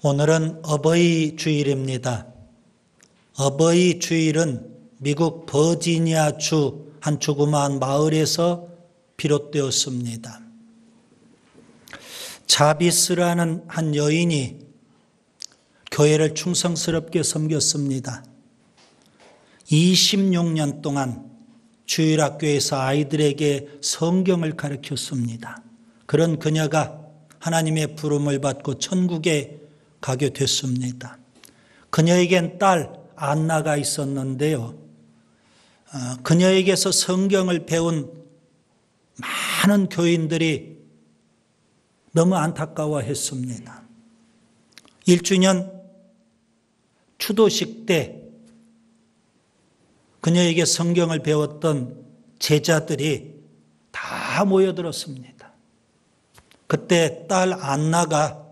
오늘은 어버이 주일입니다. 어버이 주일은 미국 버지니아주 한 조그마한 마을에서 비롯되었습니다. 자비스라는 한 여인이 교회를 충성스럽게 섬겼습니다. 26년 동안 주일학교에서 아이들에게 성경을 가르쳤습니다. 그런 그녀가 하나님의 부름을 받고 천국에 가게 됐습니다. 그녀에겐 딸 안나가 있었는데요. 그녀에게서 성경을 배운 많은 교인들이 너무 안타까워했습니다. 1주년 추도식 때 그녀에게 성경을 배웠던 제자들이 다 모여들었습니다. 그때 딸 안나가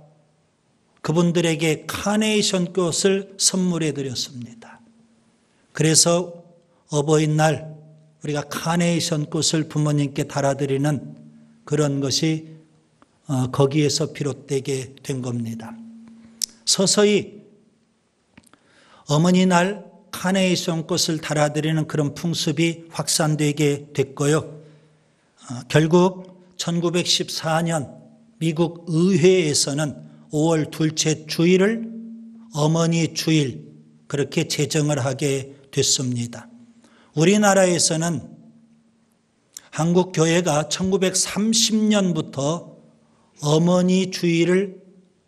그분들에게 카네이션 꽃을 선물해 드렸습니다. 그래서 어버이날 우리가 카네이션 꽃을 부모님께 달아드리는 그런 것이 거기에서 비롯되게 된 겁니다. 서서히 어머니 날 카네이션 꽃을 달아드리는 그런 풍습이 확산되게 됐고요. 결국 1914년 미국 의회에서는 5월 둘째 주일을 어머니 주일 그렇게 제정을 하게 됐습니다. 우리나라에서는 한국교회가 1930년부터 어머니 주일을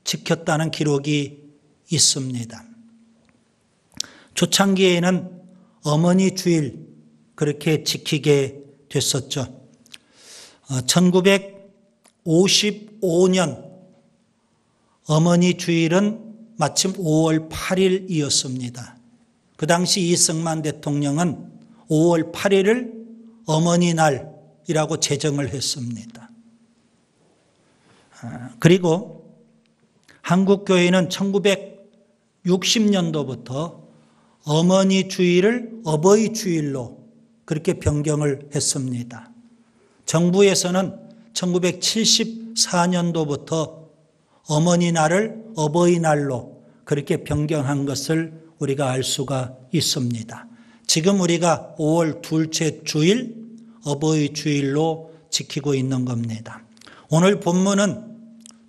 지켰다는 기록이 있습니다. 초창기에는 어머니 주일 그렇게 지키게 됐었죠. 1955년 어머니 주일은 마침 5월 8일이었습니다. 그 당시 이승만 대통령은 5월 8일을 어머니 날이라고 제정을 했습니다. 그리고 한국교회는 1960년도부터 어머니 주일을 어버이 주일로 그렇게 변경을 했습니다. 정부에서는 1974년도부터 어머니 날을 어버이날로 그렇게 변경한 것을 우리가 알 수가 있습니다. 지금 우리가 5월 둘째 주일 어버이 주일로 지키고 있는 겁니다. 오늘 본문은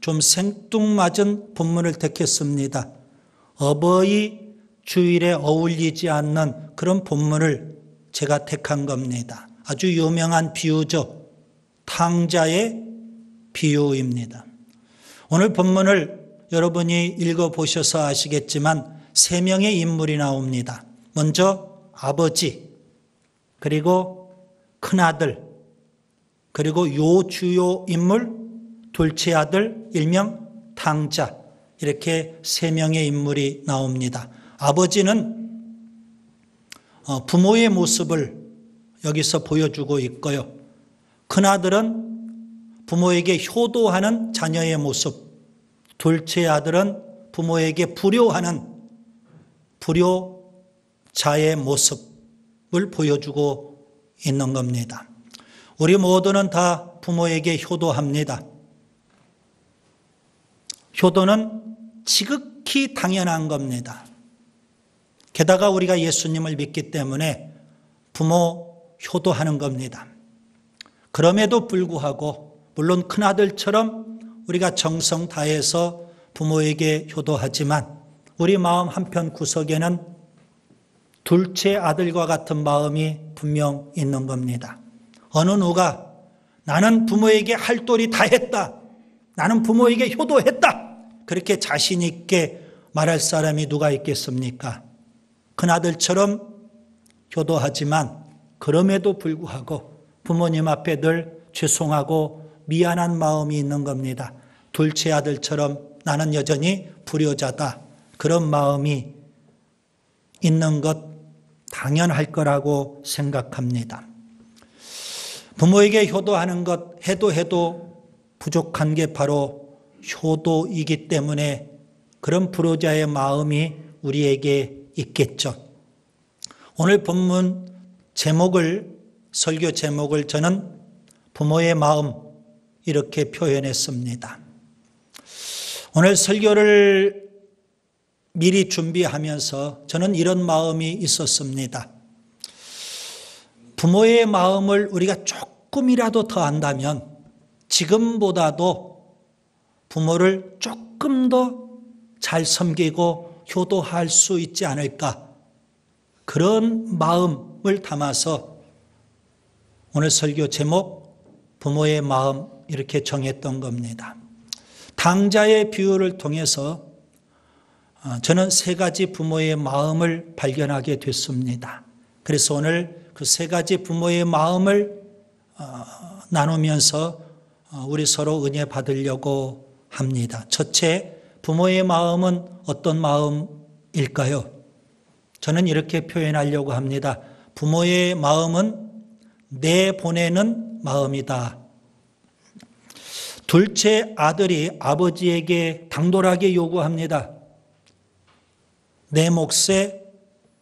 좀 생뚱맞은 본문을 택했습니다. 어버이 주일에 어울리지 않는 그런 본문을 제가 택한 겁니다. 아주 유명한 비유죠. 탕자의 비유입니다. 오늘 본문을 여러분이 읽어보셔서 아시겠지만 3명의 인물이 나옵니다. 먼저 아버지, 그리고 큰아들, 그리고 요 주요 인물, 둘째 아들, 일명 탕자, 이렇게 3명의 인물이 나옵니다. 아버지는 부모의 모습을 여기서 보여주고 있고요. 큰아들은 부모에게 효도하는 자녀의 모습, 둘째 아들은 부모에게 불효하는 불효자의 모습을 보여주고 있는 겁니다. 우리 모두는 다 부모에게 효도합니다. 효도는 지극히 당연한 겁니다. 게다가 우리가 예수님을 믿기 때문에 부모 효도하는 겁니다. 그럼에도 불구하고 물론 큰아들처럼 우리가 정성 다해서 부모에게 효도하지만 우리 마음 한편 구석에는 둘째 아들과 같은 마음이 분명 있는 겁니다. 어느 누가 나는 부모에게 할 도리 다 했다. 나는 부모에게 효도했다. 그렇게 자신 있게 말할 사람이 누가 있겠습니까? 큰아들처럼 효도하지만 그럼에도 불구하고 부모님 앞에 늘 죄송하고 미안한 마음이 있는 겁니다. 둘째 아들처럼 나는 여전히 불효자다. 그런 마음이 있는 것 당연할 거라고 생각합니다. 부모에게 효도하는 것 해도 부족한 게 바로 효도이기 때문에 그런 불효자의 마음이 우리에게 있겠죠. 오늘 본문 설교 제목을 저는 부모의 마음 이렇게 표현했습니다. 오늘 설교를 미리 준비하면서 저는 이런 마음이 있었습니다. 부모의 마음을 우리가 조금이라도 더 안다면 지금보다도 부모를 조금 더 잘 섬기고 효도할 수 있지 않을까, 그런 마음을 담아서 오늘 설교 제목 부모의 마음 이렇게 정했던 겁니다. 당자의 비유를 통해서 저는 세 가지 부모의 마음을 발견하게 됐습니다. 그래서 오늘 그 세 가지 부모의 마음을 나누면서 우리 서로 은혜 받으려고 합니다. 첫째, 부모의 마음은 어떤 마음일까요? 저는 이렇게 표현하려고 합니다. 부모의 마음은 내보내는 마음이다. 둘째 아들이 아버지에게 당돌하게 요구합니다. 내 몫의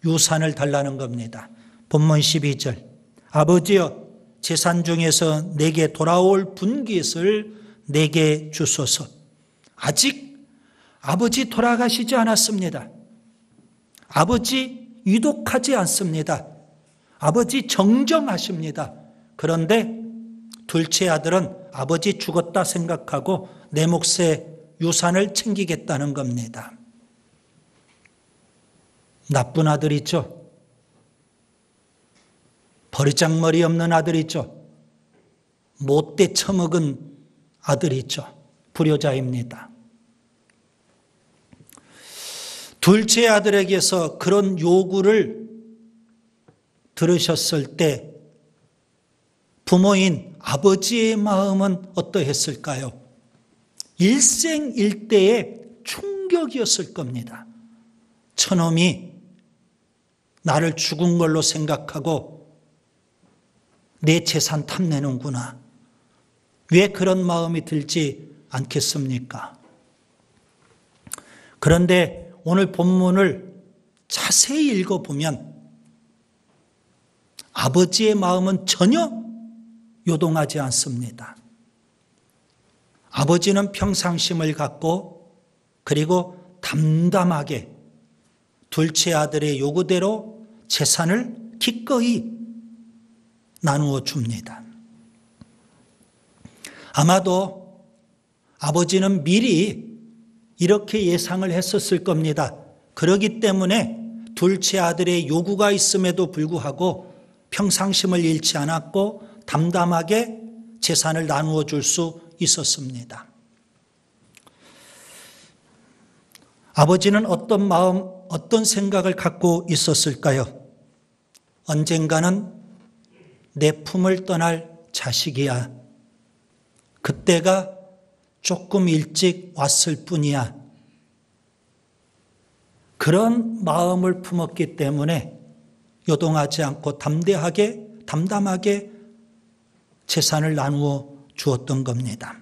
유산을 달라는 겁니다. 본문 12절. 아버지여, 재산 중에서 내게 돌아올 분깃을 내게 주소서. 아직 아버지 돌아가시지 않았습니다. 아버지 유독하지 않습니다. 아버지 정정하십니다. 그런데 둘째 아들은 아버지 죽었다 생각하고 내 몫의 유산을 챙기겠다는 겁니다. 나쁜 아들이죠. 버리장머리 없는 아들이죠. 못돼 처먹은 아들이죠. 불효자입니다. 둘째 아들에게서 그런 요구를 들으셨을 때 부모인 아버지의 마음은 어떠했을까요? 일생일대의 충격이었을 겁니다. 저놈이 나를 죽은 걸로 생각하고 내 재산 탐내는구나. 왜 그런 마음이 들지 않겠습니까? 그런데 오늘 본문을 자세히 읽어보면 아버지의 마음은 전혀 요동하지 않습니다. 아버지는 평상심을 갖고 그리고 담담하게 둘째 아들의 요구대로 재산을 기꺼이 나누어 줍니다. 아마도 아버지는 미리 이렇게 예상을 했었을 겁니다. 그렇기 때문에 둘째 아들의 요구가 있음에도 불구하고 평상심을 잃지 않았고 담담하게 재산을 나누어 줄 수 있었습니다. 아버지는 어떤 마음, 어떤 생각을 갖고 있었을까요? 언젠가는 내 품을 떠날 자식이야. 그때가 조금 일찍 왔을 뿐이야. 그런 마음을 품었기 때문에 요동하지 않고 담담하게 재산을 나누어 주었던 겁니다.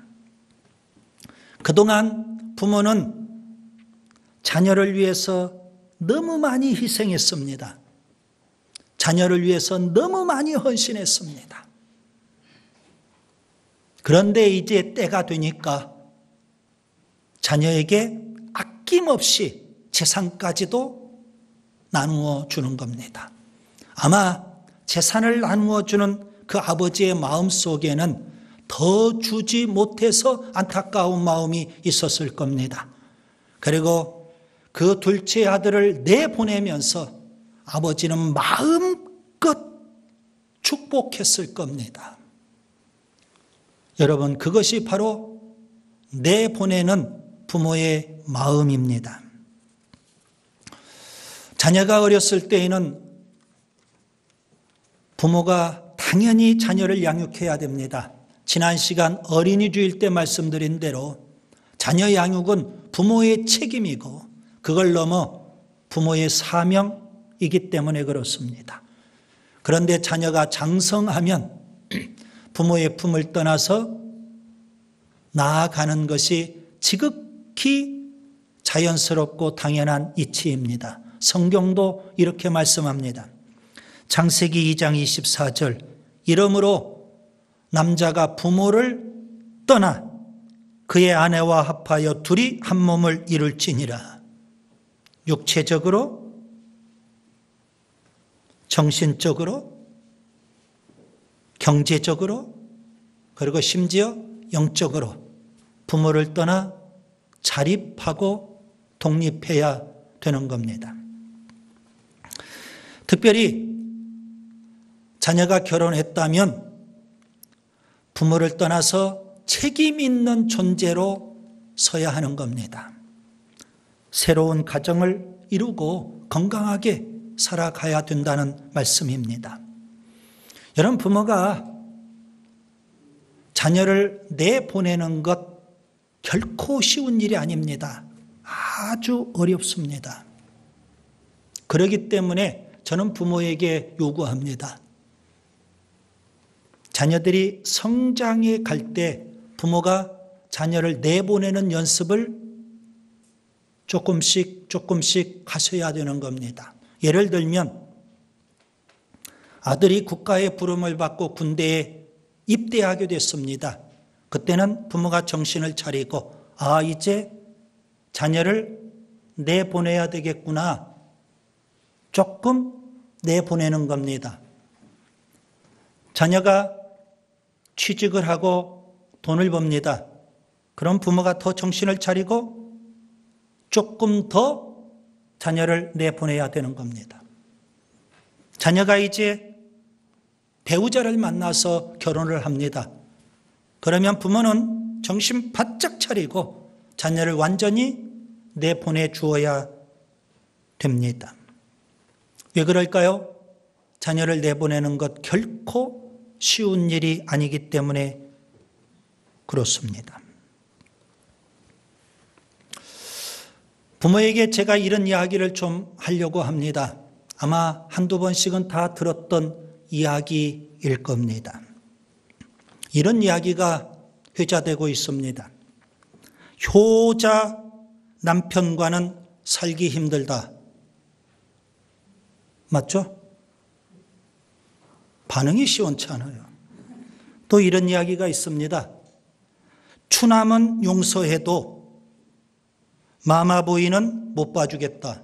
그동안 부모는 자녀를 위해서 너무 많이 희생했습니다. 자녀를 위해서 너무 많이 헌신했습니다. 그런데 이제 때가 되니까 자녀에게 아낌없이 재산까지도 나누어 주는 겁니다. 아마 재산을 나누어 주는 그 아버지의 마음 속에는 더 주지 못해서 안타까운 마음이 있었을 겁니다. 그리고 그 둘째 아들을 내보내면서 아버지는 마음껏 축복했을 겁니다. 여러분, 그것이 바로 내보내는 부모의 마음입니다. 자녀가 어렸을 때에는 부모가 당연히 자녀를 양육해야 됩니다. 지난 시간 어린이 주일 때 말씀드린 대로 자녀 양육은 부모의 책임이고 그걸 넘어 부모의 사명이기 때문에 그렇습니다. 그런데 자녀가 장성하면 부모의 품을 떠나서 나아가는 것이 지극히 자연스럽고 당연한 이치입니다. 성경도 이렇게 말씀합니다. 창세기 2장 24절. 이러므로 남자가 부모를 떠나 그의 아내와 합하여 둘이 한 몸을 이룰지니라. 육체적으로, 정신적으로, 경제적으로, 그리고 심지어 영적으로 부모를 떠나 자립하고 독립해야 되는 겁니다. 특별히 자녀가 결혼했다면 부모를 떠나서 책임 있는 존재로 서야 하는 겁니다. 새로운 가정을 이루고 건강하게 살아가야 된다는 말씀입니다. 여러분, 부모가 자녀를 내보내는 것 결코 쉬운 일이 아닙니다. 아주 어렵습니다. 그렇기 때문에 저는 부모에게 요구합니다. 자녀들이 성장해 갈 때 부모가 자녀를 내보내는 연습을 조금씩 하셔야 되는 겁니다. 예를 들면 아들이 국가의 부름을 받고 군대에 입대하게 됐습니다. 그때는 부모가 정신을 차리고 이제 자녀를 내보내야 되겠구나. 조금 내보내는 겁니다. 자녀가 취직을 하고 돈을 법니다. 그럼 부모가 더 정신을 차리고 조금 더 자녀를 내보내야 되는 겁니다. 자녀가 이제 배우자를 만나서 결혼을 합니다. 그러면 부모는 정신 바짝 차리고 자녀를 완전히 내보내 주어야 됩니다. 왜 그럴까요? 자녀를 내보내는 것 결코 쉬운 일이 아니기 때문에 그렇습니다. 부모에게 제가 이런 이야기를 좀 하려고 합니다. 아마 한두 번씩은 다 들었던 이야기일 겁니다. 이런 이야기가 회자되고 있습니다. 효자 남편과는 살기 힘들다. 맞죠? 반응이 시원치 않아요. 또 이런 이야기가 있습니다. 추남은 용서해도 마마보이는 못 봐주겠다.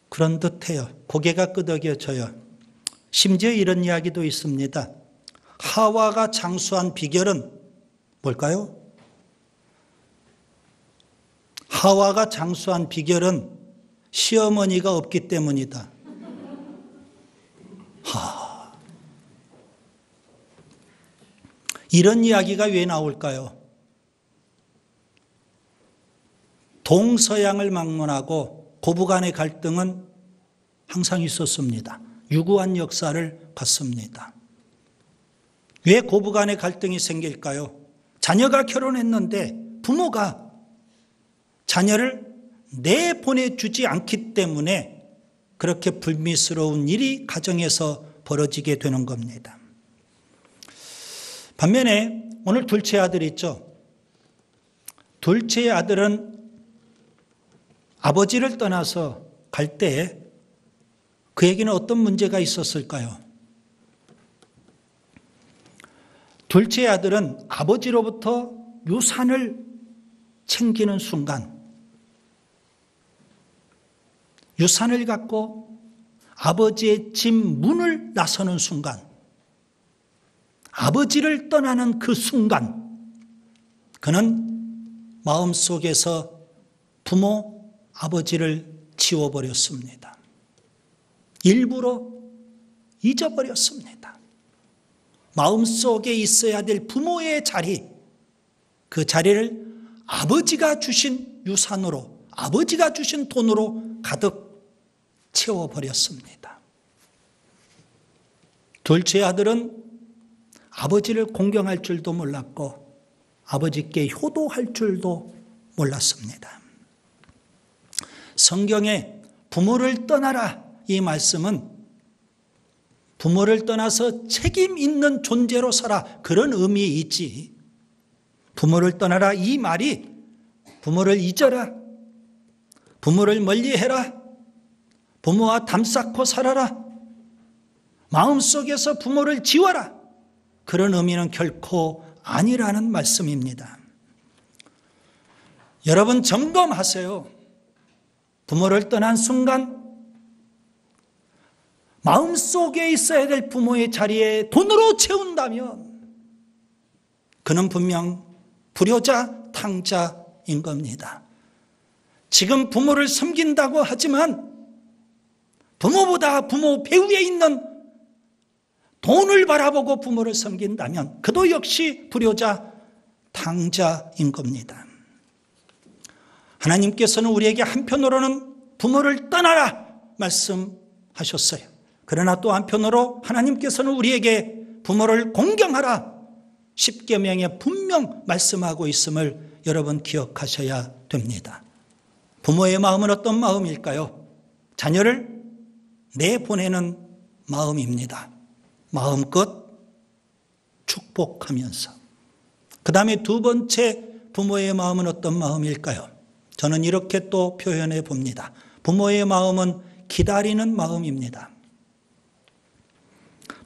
그런 듯해요. 고개가 끄덕여져요. 심지어 이런 이야기도 있습니다. 하와가 장수한 비결은 뭘까요? 하와가 장수한 비결은 시어머니가 없기 때문이다. 이런 이야기가 왜 나올까요? 동서양을 막론하고 고부간의 갈등은 항상 있었습니다. 유구한 역사를 봤습니다. 왜 고부간의 갈등이 생길까요? 자녀가 결혼했는데 부모가 자녀를 내보내주지 않기 때문에 그렇게 불미스러운 일이 가정에서 벌어지게 되는 겁니다. 반면에 오늘 둘째 아들 있죠. 둘째 아들은 아버지를 떠나서 갈 때 그에게는 어떤 문제가 있었을까요? 둘째 아들은 아버지로부터 유산을 챙기는 순간, 유산을 갖고 아버지의 집 문을 나서는 순간, 아버지를 떠나는 그 순간, 그는 마음속에서 부모, 아버지를 지워버렸습니다. 일부러 잊어버렸습니다. 마음속에 있어야 될 부모의 자리, 그 자리를 아버지가 주신 유산으로, 아버지가 주신 돈으로 가득 채워버렸습니다. 둘째 아들은 아버지를 공경할 줄도 몰랐고 아버지께 효도할 줄도 몰랐습니다. 성경에 부모를 떠나라 이 말씀은 부모를 떠나서 책임 있는 존재로 살아 그런 의미 있지. 부모를 떠나라 이 말이 부모를 잊어라, 부모를 멀리해라, 부모와 담쌓고 살아라, 마음속에서 부모를 지워라, 그런 의미는 결코 아니라는 말씀입니다. 여러분 점검하세요. 부모를 떠난 순간 마음속에 있어야 될 부모의 자리에 돈으로 채운다면 그는 분명 불효자, 탕자인 겁니다. 지금 부모를 섬긴다고 하지만 부모보다 부모 배후에 있는 돈을 바라보고 부모를 섬긴다면 그도 역시 불효자, 탕자인 겁니다. 하나님께서는 우리에게 한편으로는 부모를 떠나라 말씀하셨어요. 그러나 또 한편으로 하나님께서는 우리에게 부모를 공경하라 십계명에 분명 말씀하고 있음을 여러분 기억하셔야 됩니다. 부모의 마음은 어떤 마음일까요? 자녀를 내보내는 마음입니다. 마음껏 축복하면서. 그 다음에 두 번째 부모의 마음은 어떤 마음일까요? 저는 이렇게 또 표현해 봅니다. 부모의 마음은 기다리는 마음입니다.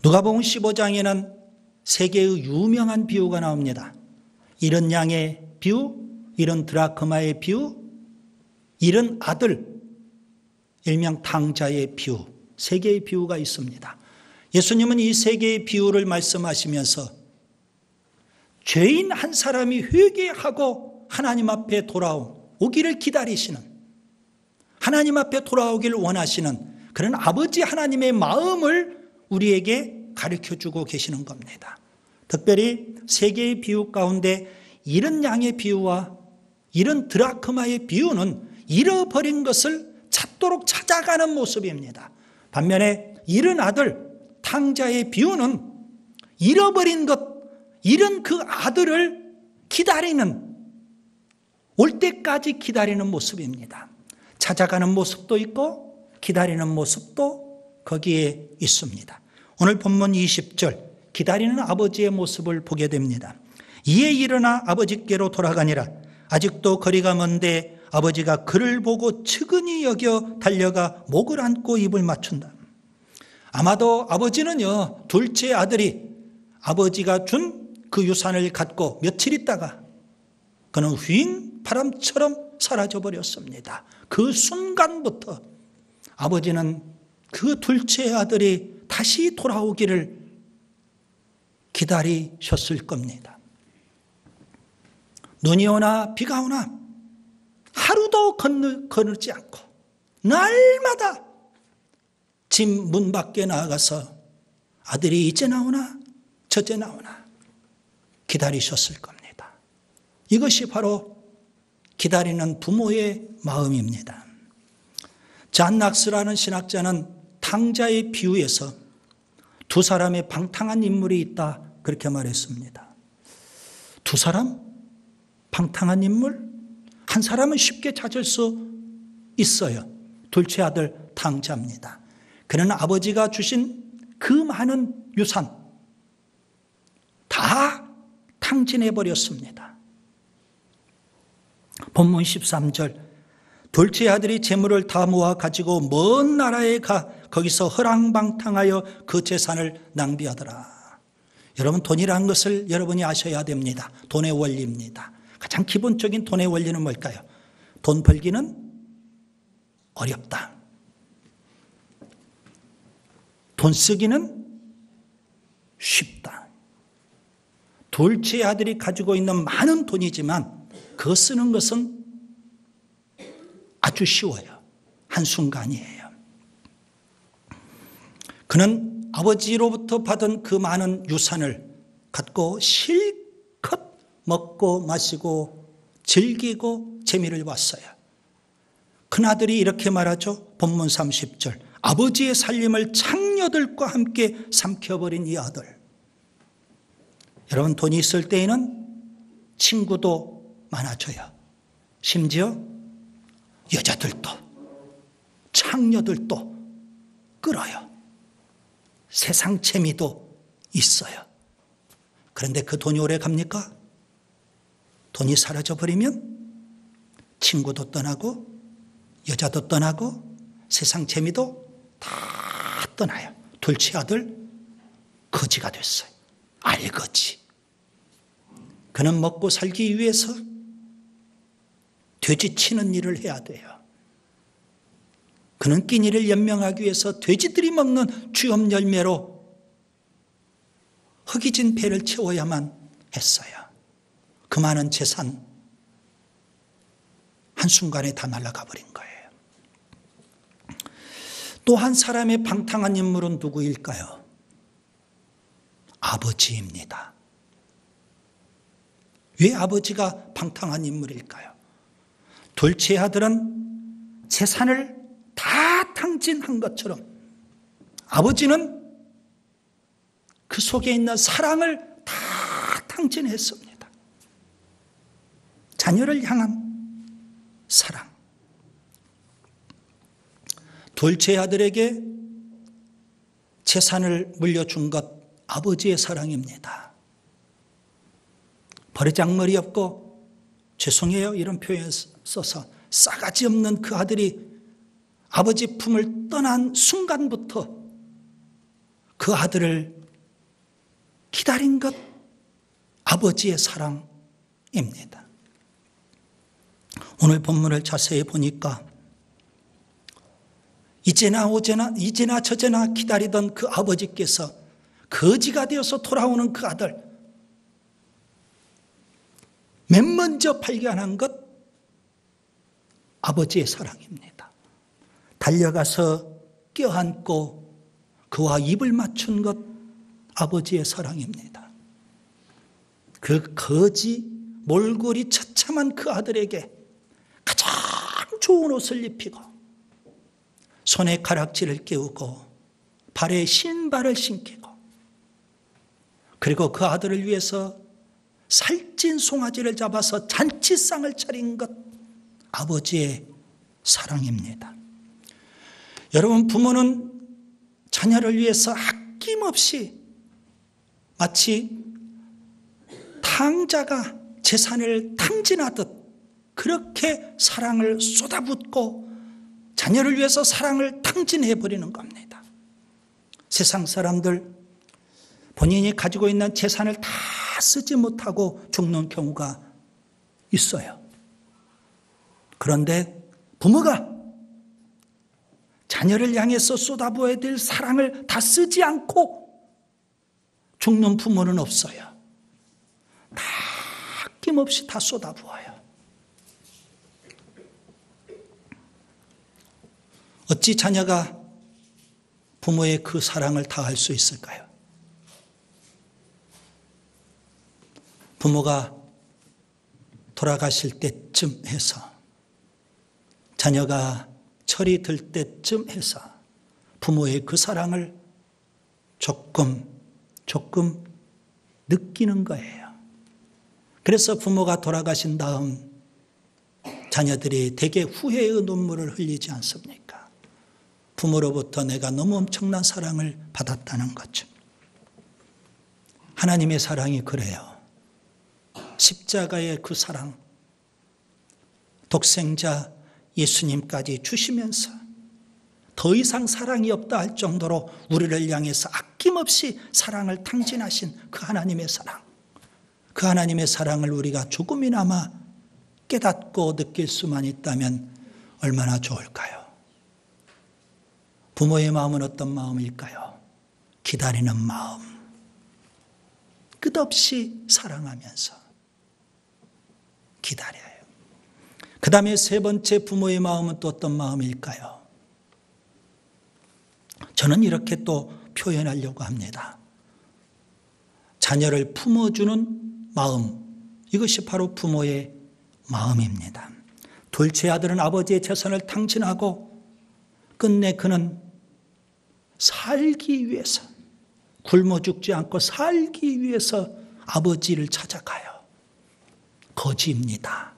누가복음 15장에는 세 개의 유명한 비유가 나옵니다. 잃은 양의 비유, 잃은 드라크마의 비유, 잃은 아들, 일명 탕자의 비유, 세 개의 비유가 있습니다. 예수님은 이 세 개의 비유를 말씀하시면서 죄인 한 사람이 회개하고 하나님 앞에 돌아오기를 기다리시는, 하나님 앞에 돌아오기를 원하시는 그런 아버지 하나님의 마음을 우리에게 가르쳐주고 계시는 겁니다. 특별히 세 개의 비유 가운데 잃은 양의 비유와 잃은 드라크마의 비유는 잃어버린 것을 찾도록 찾아가는 모습입니다. 반면에 잃은 아들, 탕자의 비유는 잃어버린 것, 잃은 그 아들을 기다리는, 올 때까지 기다리는 모습입니다. 찾아가는 모습도 있고 기다리는 모습도 거기에 있습니다. 오늘 본문 20절 기다리는 아버지의 모습을 보게 됩니다. 이에 일어나 아버지께로 돌아가니라. 아직도 거리가 먼데 아버지가 그를 보고 측은히 여겨 달려가 목을 안고 입을 맞춘다. 아마도 아버지는요, 둘째 아들이 아버지가 준 그 유산을 갖고 며칠 있다가 그는 휘인 바람처럼 사라져 버렸습니다. 그 순간부터 아버지는 그 둘째 아들이 다시 돌아오기를 기다리셨을 겁니다. 눈이 오나 비가 오나 하루도 거느지 않고 날마다 집 문 밖에 나가서 아들이 이제 나오나 저제 나오나 기다리셨을 겁니다. 이것이 바로 기다리는 부모의 마음입니다. 잔 낙스라는 신학자는 탕자의 비유에서 두 사람의 방탕한 인물이 있다 그렇게 말했습니다. 두 사람? 방탕한 인물? 한 사람은 쉽게 찾을 수 있어요. 둘째 아들 탕자입니다. 그는 아버지가 주신 그 많은 유산 다 탕진해버렸습니다. 본문 13절 둘째 아들이 재물을 다 모아 가지고 먼 나라에 가 거기서 허랑방탕하여 그 재산을 낭비하더라. 여러분, 돈이라는 것을 여러분이 아셔야 됩니다. 돈의 원리입니다. 가장 기본적인 돈의 원리는 뭘까요? 돈 벌기는 어렵다. 돈 쓰기는 쉽다. 둘째 아들이 가지고 있는 많은 돈이지만 그거 쓰는 것은 아주 쉬워요. 한순간이에요. 그는 아버지로부터 받은 그 많은 유산을 갖고 실컷 먹고 마시고 즐기고 재미를 봤어요. 큰아들이 이렇게 말하죠. 본문 30절 아버지의 살림을 창녀들과 함께 삼켜버린 이 아들. 여러분, 돈이 있을 때에는 친구도 많아져요. 심지어 여자들도 창녀들도 끌어요. 세상 재미도 있어요. 그런데 그 돈이 오래 갑니까? 돈이 사라져버리면 친구도 떠나고 여자도 떠나고 세상 재미도 다 떠나요. 둘째 아들 거지가 됐어요. 알거지. 그는 먹고 살기 위해서 돼지 치는 일을 해야 돼요. 그는 끼니를 연명하기 위해서 돼지들이 먹는 주염 열매로 허기진 배를 채워야만 했어요. 그 많은 재산 한순간에 다 날아가 버린 거예요. 또 한 사람의 방탕한 인물은 누구일까요? 아버지입니다. 왜 아버지가 방탕한 인물일까요? 둘째 아들은 재산을 다 탕진한 것처럼 아버지는 그 속에 있는 사랑을 다 탕진했습니다. 자녀를 향한 사랑. 둘째 아들에게 재산을 물려준 것 아버지의 사랑입니다. 버르장머리 없고 죄송해요 이런 표현 써서 싸가지 없는 그 아들이 아버지 품을 떠난 순간부터 그 아들을 기다린 것 아버지의 사랑입니다. 오늘 본문을 자세히 보니까 이제나 저제나 기다리던 그 아버지께서 거지가 되어서 돌아오는 그 아들 맨 먼저 발견한 것 아버지의 사랑입니다. 달려가서 껴안고 그와 입을 맞춘 것 아버지의 사랑입니다. 그 거지 몰골이 처참한 그 아들에게 가장 좋은 옷을 입히고 손에 가락지를 끼우고 발에 신발을 신기고 그리고 그 아들을 위해서 살찐 송아지를 잡아서 잔치상을 차린 것 아버지의 사랑입니다. 여러분 부모는 자녀를 위해서 아낌없이 마치 탕자가 재산을 탕진하듯 그렇게 사랑을 쏟아붓고 자녀를 위해서 사랑을 탕진해버리는 겁니다. 세상 사람들 본인이 가지고 있는 재산을 다 쓰지 못하고 죽는 경우가 있어요. 그런데 부모가 자녀를 향해서 쏟아부어야 될 사랑을 다 쓰지 않고 죽는 부모는 없어요. 다 아낌없이 다 쏟아부어요. 어찌 자녀가 부모의 그 사랑을 다할 수 있을까요? 부모가 돌아가실 때쯤 해서 자녀가 철이 들 때쯤 해서 부모의 그 사랑을 조금 느끼는 거예요. 그래서 부모가 돌아가신 다음 자녀들이 대개 후회의 눈물을 흘리지 않습니까? 부모로부터 내가 너무 엄청난 사랑을 받았다는 거죠. 하나님의 사랑이 그래요. 십자가의 그 사랑, 독생자 예수님까지 주시면서 더 이상 사랑이 없다 할 정도로 우리를 향해서 아낌없이 사랑을 탕진하신 그 하나님의 사랑, 그 하나님의 사랑을 우리가 조금이나마 깨닫고 느낄 수만 있다면 얼마나 좋을까요? 부모의 마음은 어떤 마음일까요? 기다리는 마음, 끝없이 사랑하면서 기다려요. 그 다음에 세 번째 부모의 마음은 또 어떤 마음일까요? 저는 이렇게 또 표현하려고 합니다. 자녀를 품어주는 마음, 이것이 바로 부모의 마음입니다. 둘째 아들은 아버지의 재산을 탕진하고 끝내 그는 살기 위해서, 굶어 죽지 않고 살기 위해서 아버지를 찾아가요. 거지입니다.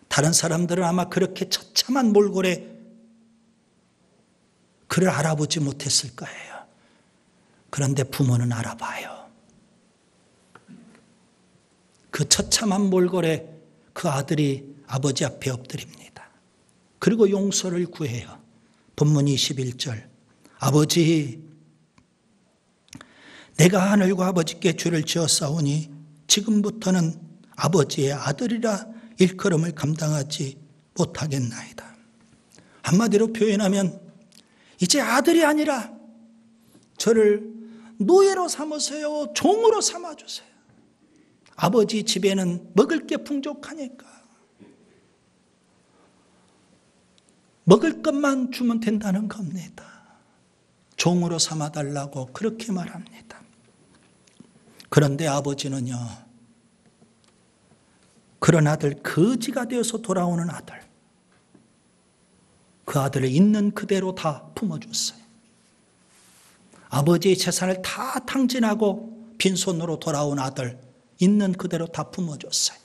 다른 사람들은 아마 그렇게 처참한 몰골에 그를 알아보지 못했을 거예요. 그런데 부모는 알아봐요. 그 처참한 몰골에 그 아들이 아버지 앞에 엎드립니다. 그리고 용서를 구해요. 본문 21절. 아버지, 내가 하늘과 아버지께 죄를 지었사오니 지금부터는 아버지의 아들이라 일컬음을 감당하지 못하겠나이다. 한마디로 표현하면 이제 아들이 아니라 저를 노예로 삼으세요. 종으로 삼아주세요. 아버지 집에는 먹을 게 풍족하니까 먹을 것만 주면 된다는 겁니다. 종으로 삼아달라고 그렇게 말합니다. 그런데 아버지는요, 그런 아들, 거지가 되어서 돌아오는 아들, 그 아들을 있는 그대로 다 품어줬어요. 아버지의 재산을 다 탕진하고 빈손으로 돌아온 아들, 있는 그대로 다 품어줬어요.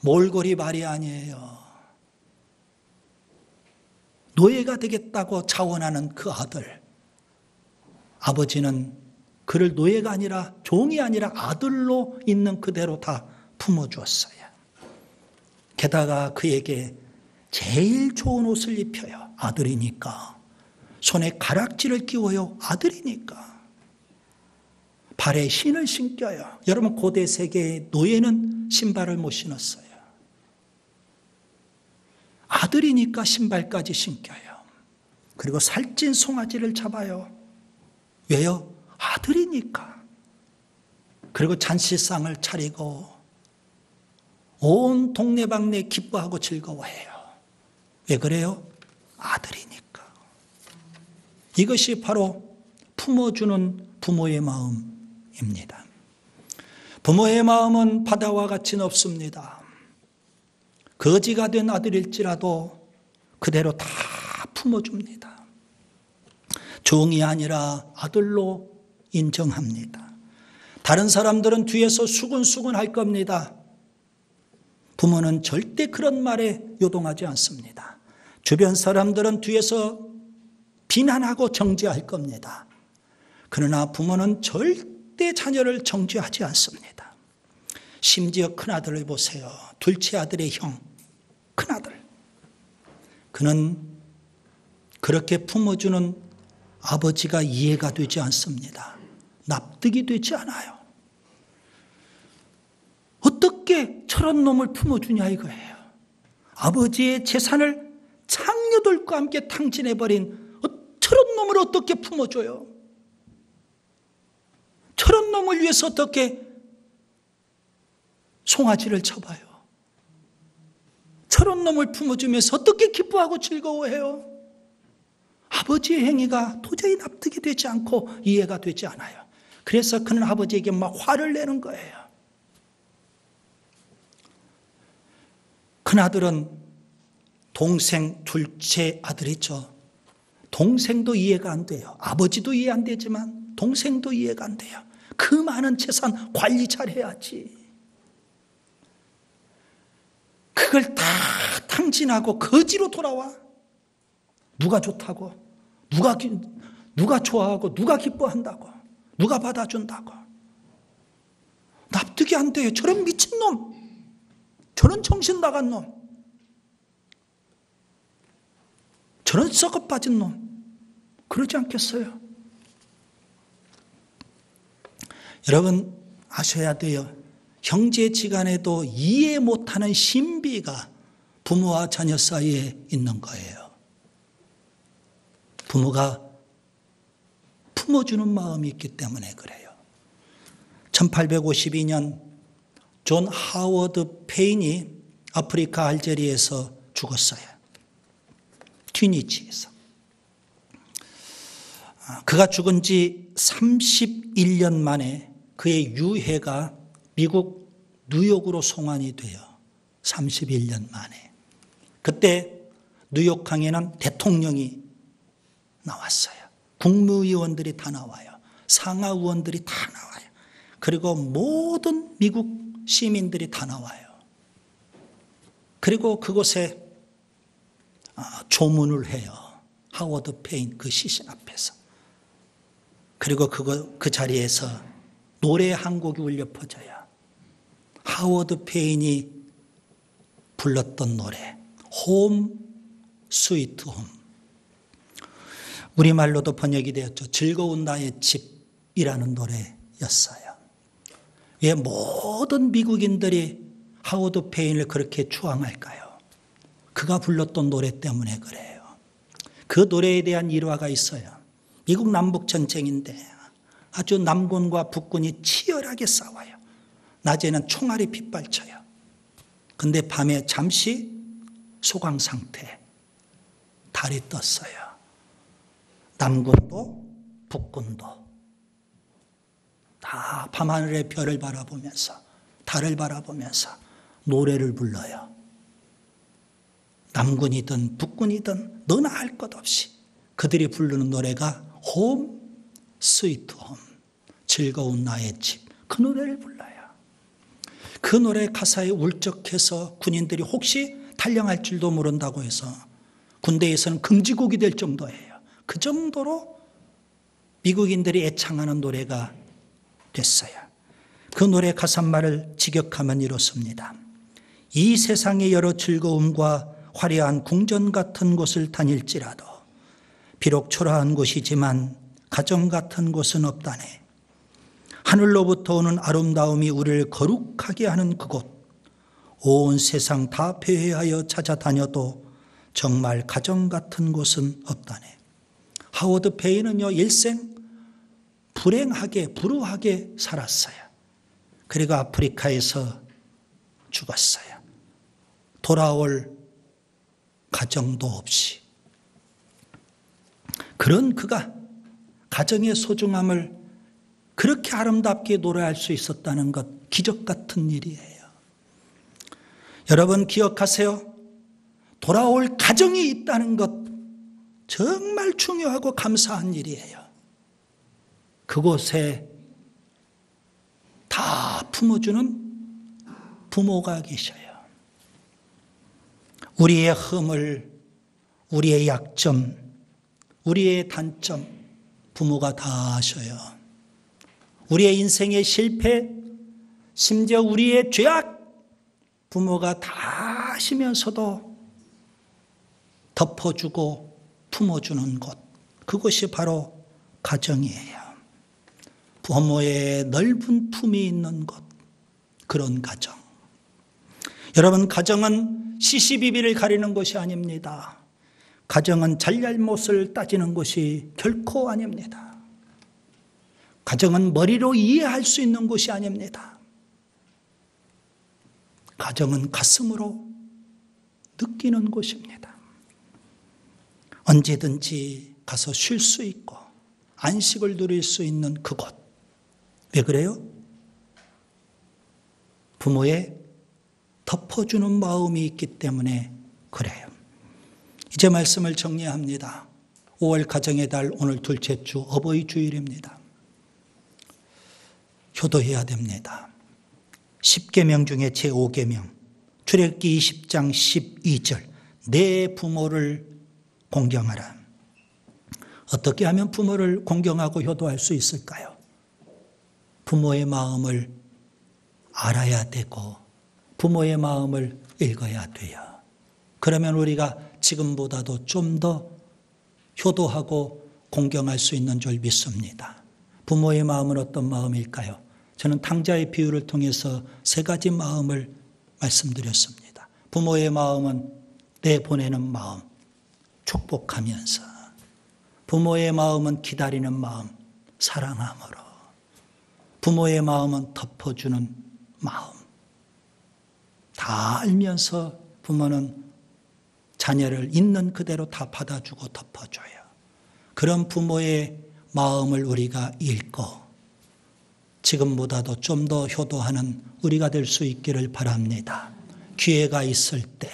몰골이 말이 아니에요. 노예가 되겠다고 자원하는 그 아들, 아버지는 그를 노예가 아니라 종이 아니라 아들로 있는 그대로 다 품어주었어요. 게다가 그에게 제일 좋은 옷을 입혀요. 아들이니까. 손에 가락지를 끼워요. 아들이니까. 발에 신을 신겨요. 여러분, 고대 세계의 노예는 신발을 못 신었어요. 아들이니까 신발까지 신겨요. 그리고 살찐 송아지를 잡아요. 왜요? 아들이니까. 그리고 잔치상을 차리고 온 동네방네 기뻐하고 즐거워해요. 왜 그래요? 아들이니까. 이것이 바로 품어주는 부모의 마음입니다. 부모의 마음은 바다와 같이 넓습니다. 거지가 된 아들일지라도 그대로 다 품어줍니다. 종이 아니라 아들로 인정합니다. 다른 사람들은 뒤에서 수근수근 할 겁니다. 부모는 절대 그런 말에 요동하지 않습니다. 주변 사람들은 뒤에서 비난하고 정죄할 겁니다. 그러나 부모는 절대 자녀를 정죄하지 않습니다. 심지어 큰아들을 보세요. 둘째 아들의 형, 큰아들. 그는 그렇게 품어주는 아버지가 이해가 되지 않습니다. 납득이 되지 않아요. 어떻게 저런 놈을 품어주냐 이거예요. 아버지의 재산을 장녀들과 함께 탕진해버린 저런 놈을 어떻게 품어줘요? 저런 놈을 위해서 어떻게 송아지를 쳐봐요? 저런 놈을 품어주면서 어떻게 기뻐하고 즐거워해요? 아버지의 행위가 도저히 납득이 되지 않고 이해가 되지 않아요. 그래서 그는 아버지에게 막 화를 내는 거예요. 큰아들은 동생 둘째 아들이죠. 동생도 이해가 안 돼요. 아버지도 이해 안 되지만 동생도 이해가 안 돼요. 그 많은 재산 관리 잘해야지. 그걸 다 탕진하고 거지로 돌아와. 누가 좋다고? 누가 좋아하고 누가 기뻐한다고? 누가 받아준다고? 납득이 안 돼요. 저런 미친놈, 저런 정신 나간 놈, 저런 썩어 빠진 놈, 그러지 않겠어요? 여러분 아셔야 돼요. 형제지간에도 이해 못하는 신비가 부모와 자녀 사이에 있는 거예요. 부모가 품어주는 마음이 있기 때문에 그래요. 1852년 존 하워드 페인이 아프리카 알제리에서 죽었어요. 튀니지에서. 그가 죽은 지 31년 만에 그의 유해가 미국 뉴욕으로 송환이 돼요. 31년 만에. 그때 뉴욕항에는 대통령이 나왔어요. 국무위원들이 다 나와요. 상하의원들이 다 나와요. 그리고 모든 미국 시민들이 다 나와요. 그리고 그곳에 조문을 해요. 하워드 페인 그 시신 앞에서. 그리고 그 자리에서 노래 한 곡이 울려 퍼져요. 하워드 페인이 불렀던 노래, 홈 스위트 홈. 우리말로도 번역이 되었죠. 즐거운 나의 집이라는 노래였어요. 왜 모든 미국인들이 하워드 페인을 그렇게 추앙할까요? 그가 불렀던 노래 때문에 그래요. 그 노래에 대한 일화가 있어요. 미국 남북전쟁인데 아주 남군과 북군이 치열하게 싸워요. 낮에는 총알이 빗발쳐요. 근데 밤에 잠시 소강 상태, 달이 떴어요. 남군도 북군도 다 밤하늘의 별을 바라보면서 달을 바라보면서 노래를 불러요. 남군이든 북군이든 너나 할 것 없이 그들이 부르는 노래가 홈 스위트 홈, 즐거운 나의 집, 그 노래를 불러요. 그 노래 가사에 울적해서 군인들이 혹시 탈영할 줄도 모른다고 해서 군대에서는 금지곡이 될 정도예요. 그 정도로 미국인들이 애창하는 노래가 됐어요. 그 노래 가사말을 직역하면 이렇습니다. 이 세상의 여러 즐거움과 화려한 궁전 같은 곳을 다닐지라도 비록 초라한 곳이지만 가정 같은 곳은 없다네. 하늘로부터 오는 아름다움이 우리를 거룩하게 하는 그곳, 온 세상 다 배회하여 찾아다녀도 정말 가정 같은 곳은 없다네. 하워드 페인은요, 일생 불우하게 살았어요. 그리고 아프리카에서 죽었어요. 돌아올 가정도 없이. 그런 그가 가정의 소중함을 그렇게 아름답게 노래할 수 있었다는 것, 기적 같은 일이에요. 여러분 기억하세요. 돌아올 가정이 있다는 것 정말 중요하고 감사한 일이에요. 그곳에 다 품어주는 부모가 계셔요. 우리의 허물, 우리의 약점, 우리의 단점, 부모가 다 아셔요. 우리의 인생의 실패, 심지어 우리의 죄악, 부모가 다 아시면서도 덮어주고 품어주는 곳, 그것이 바로 가정이에요. 부모의 넓은 품이 있는 곳, 그런 가정. 여러분, 가정은 시시비비를 가리는 것이 아닙니다. 가정은 잘잘못을 따지는 것이 결코 아닙니다. 가정은 머리로 이해할 수 있는 것이 아닙니다. 가정은 가슴으로 느끼는 곳입니다. 언제든지 가서 쉴 수 있고 안식을 누릴 수 있는 그곳. 왜 그래요? 부모의 덮어주는 마음이 있기 때문에 그래요. 이제 말씀을 정리합니다. 5월 가정의 달 오늘 둘째 주 어버이 주일입니다. 효도해야 됩니다. 10계명 중에 제5계명 출애굽기 20장 12절 내 부모를 공경하라. 어떻게 하면 부모를 공경하고 효도할 수 있을까요? 부모의 마음을 알아야 되고 부모의 마음을 읽어야 돼요. 그러면 우리가 지금보다도 좀 더 효도하고 공경할 수 있는 줄 믿습니다. 부모의 마음은 어떤 마음일까요? 저는 탕자의 비유를 통해서 3가지 마음을 말씀드렸습니다. 부모의 마음은 내보내는 마음, 축복하면서. 부모의 마음은 기다리는 마음, 사랑함으로. 부모의 마음은 덮어주는 마음. 다 알면서 부모는 자녀를 있는 그대로 다 받아주고 덮어줘요. 그런 부모의 마음을 우리가 읽고 지금보다도 좀 더 효도하는 우리가 될 수 있기를 바랍니다. 기회가 있을 때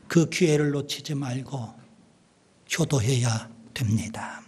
그 기회를 놓치지 말고 효도해야 됩니다.